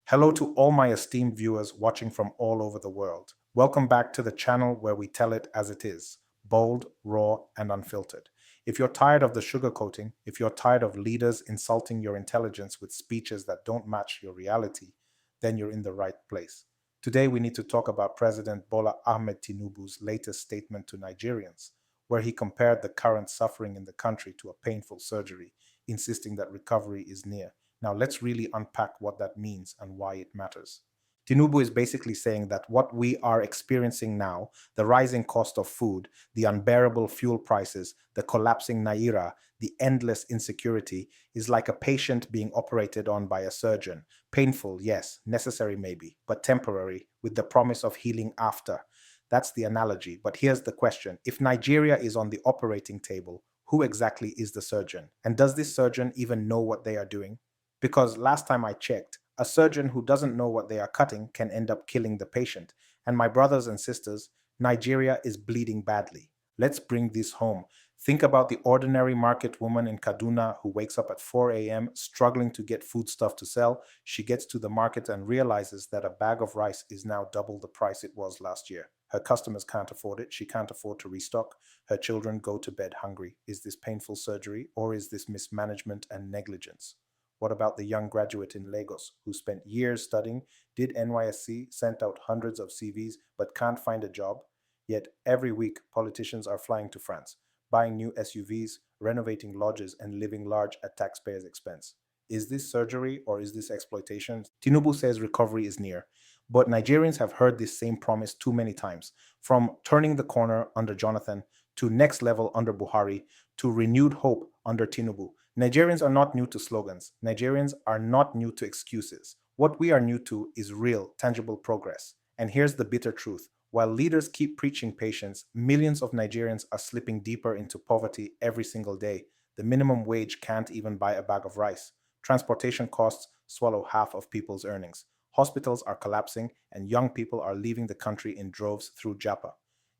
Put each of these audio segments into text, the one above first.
Hello to all my esteemed viewers watching from all over the world. Welcome back to the channel where we tell it as it is, bold, raw, and unfiltered. If you're tired of the sugarcoating, if you're tired of leaders insulting your intelligence with speeches that don't match your reality, then you're in the right place. Today we need to talk about President Bola Tinubu's latest statement to Nigerians, where he compared the current suffering in the country to a painful surgery, insisting that recovery is near. Now, let's really unpack what that means and why it matters. Tinubu is basically saying that what we are experiencing now, the rising cost of food, the unbearable fuel prices, the collapsing naira, the endless insecurity, is like a patient being operated on by a surgeon. Painful, yes, necessary maybe, but temporary, with the promise of healing after. That's the analogy. But here's the question. If Nigeria is on the operating table, who exactly is the surgeon? And does this surgeon even know what they are doing? Because last time I checked, a surgeon who doesn't know what they are cutting can end up killing the patient. And my brothers and sisters, Nigeria is bleeding badly. Let's bring this home. Think about the ordinary market woman in Kaduna who wakes up at 4 a.m. struggling to get foodstuff to sell. She gets to the market and realizes that a bag of rice is now double the price it was last year. Her customers can't afford it. She can't afford to restock. Her children go to bed hungry. Is this painful surgery or is this mismanagement and negligence? What about the young graduate in Lagos who spent years studying, did NYSC, sent out hundreds of CVs, but can't find a job? Yet every week, politicians are flying to France, buying new SUVs, renovating lodges, and living large at taxpayers' expense. Is this surgery or is this exploitation? Tinubu says recovery is near. But Nigerians have heard this same promise too many times, from turning the corner under Jonathan to next level under Buhari to renewed hope under Tinubu. Nigerians are not new to slogans. Nigerians are not new to excuses. What we are new to is real, tangible progress. And here's the bitter truth. While leaders keep preaching patience, millions of Nigerians are slipping deeper into poverty every single day. The minimum wage can't even buy a bag of rice. Transportation costs swallow half of people's earnings. Hospitals are collapsing, and young people are leaving the country in droves through Japa.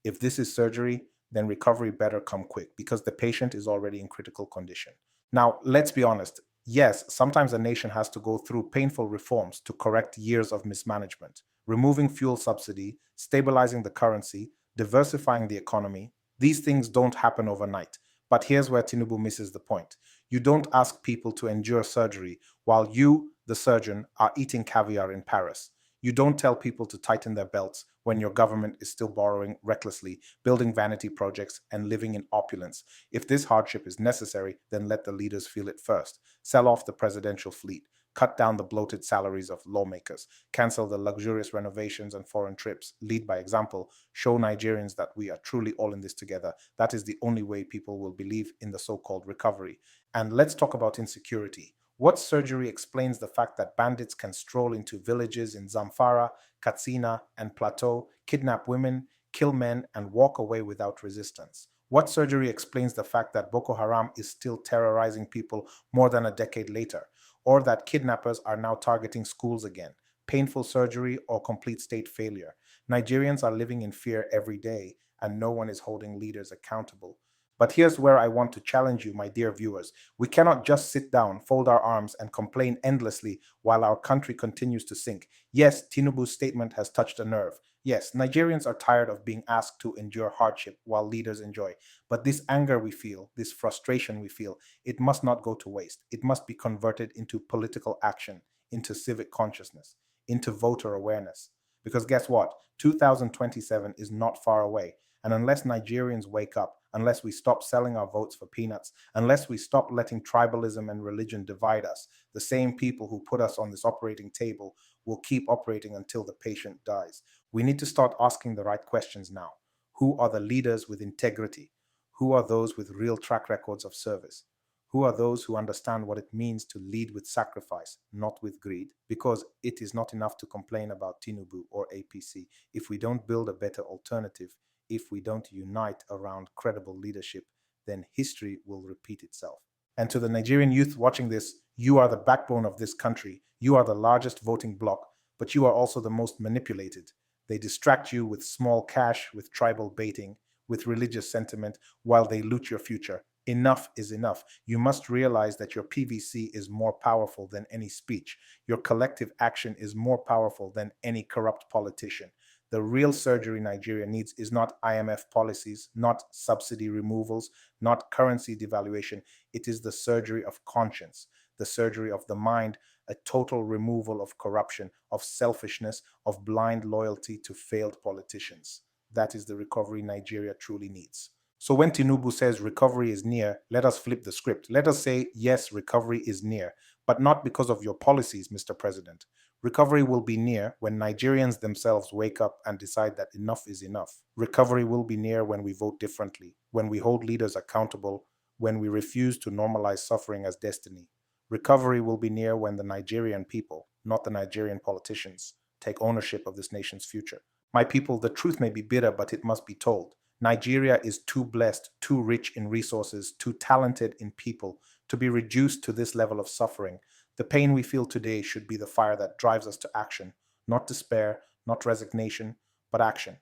If this is surgery, then recovery better come quick because the patient is already in critical condition. Now, let's be honest. Yes, sometimes a nation has to go through painful reforms to correct years of mismanagement. Removing fuel subsidy, stabilizing the currency, diversifying the economy. These things don't happen overnight. But here's where Tinubu misses the point. You don't ask people to endure surgery while you, the surgeon, are eating caviar in Paris. You don't tell people to tighten their belts when your government is still borrowing recklessly, building vanity projects, and living in opulence. If this hardship is necessary, then let the leaders feel it first. Sell off the presidential fleet. Cut down the bloated salaries of lawmakers. Cancel the luxurious renovations and foreign trips. Lead by example. Show Nigerians that we are truly all in this together. That is the only way people will believe in the so-called recovery. And let's talk about insecurity. What surgery explains the fact that bandits can stroll into villages in Zamfara, Katsina, and Plateau, kidnap women, kill men, and walk away without resistance? What surgery explains the fact that Boko Haram is still terrorizing people more than a decade later? Or that kidnappers are now targeting schools again? Painful surgery or complete state failure? Nigerians are living in fear every day, and no one is holding leaders accountable. But here's where I want to challenge you, my dear viewers. We cannot just sit down, fold our arms, and complain endlessly while our country continues to sink. Yes, Tinubu's statement has touched a nerve. Yes, Nigerians are tired of being asked to endure hardship while leaders enjoy. But this anger we feel, this frustration we feel, it must not go to waste. It must be converted into political action, into civic consciousness, into voter awareness. Because guess what? 2027 is not far away. And unless Nigerians wake up, unless we stop selling our votes for peanuts, unless we stop letting tribalism and religion divide us, the same people who put us on this operating table will keep operating until the patient dies. We need to start asking the right questions now. Who are the leaders with integrity? Who are those with real track records of service? Who are those who understand what it means to lead with sacrifice, not with greed? Because it is not enough to complain about Tinubu or APC if we don't build a better alternative. If we don't unite around credible leadership, then history will repeat itself. And to the Nigerian youth watching this, you are the backbone of this country. You are the largest voting bloc, but you are also the most manipulated. They distract you with small cash, with tribal baiting, with religious sentiment, while they loot your future. Enough is enough. You must realize that your PVC is more powerful than any speech. Your collective action is more powerful than any corrupt politician. The real surgery Nigeria needs is not IMF policies, not subsidy removals, not currency devaluation. It is the surgery of conscience, the surgery of the mind, a total removal of corruption, of selfishness, of blind loyalty to failed politicians. That is the recovery Nigeria truly needs. So when Tinubu says recovery is near, let us flip the script. Let us say, yes, recovery is near, but not because of your policies, Mr. President. Recovery will be near when Nigerians themselves wake up and decide that enough is enough. Recovery will be near when we vote differently, when we hold leaders accountable, when we refuse to normalize suffering as destiny. Recovery will be near when the Nigerian people, not the Nigerian politicians, take ownership of this nation's future. My people, the truth may be bitter, but it must be told. Nigeria is too blessed, too rich in resources, too talented in people to be reduced to this level of suffering. The pain we feel today should be the fire that drives us to action, not despair, not resignation, but action.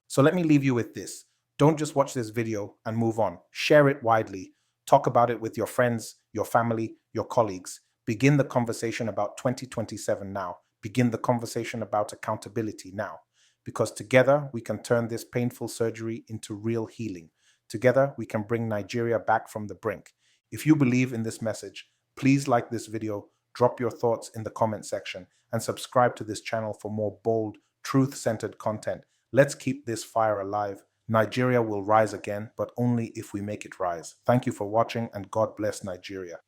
So let me leave you with this. Don't just watch this video and move on. Share it widely. Talk about it with your friends, your family, your colleagues. Begin the conversation about 2027 now. Begin the conversation about accountability now. Because together we can turn this painful surgery into real healing. Together we can bring Nigeria back from the brink. If you believe in this message, please like this video, drop your thoughts in the comment section, and subscribe to this channel for more bold, truth-centered content. Let's keep this fire alive. Nigeria will rise again, but only if we make it rise. Thank you for watching, and God bless Nigeria.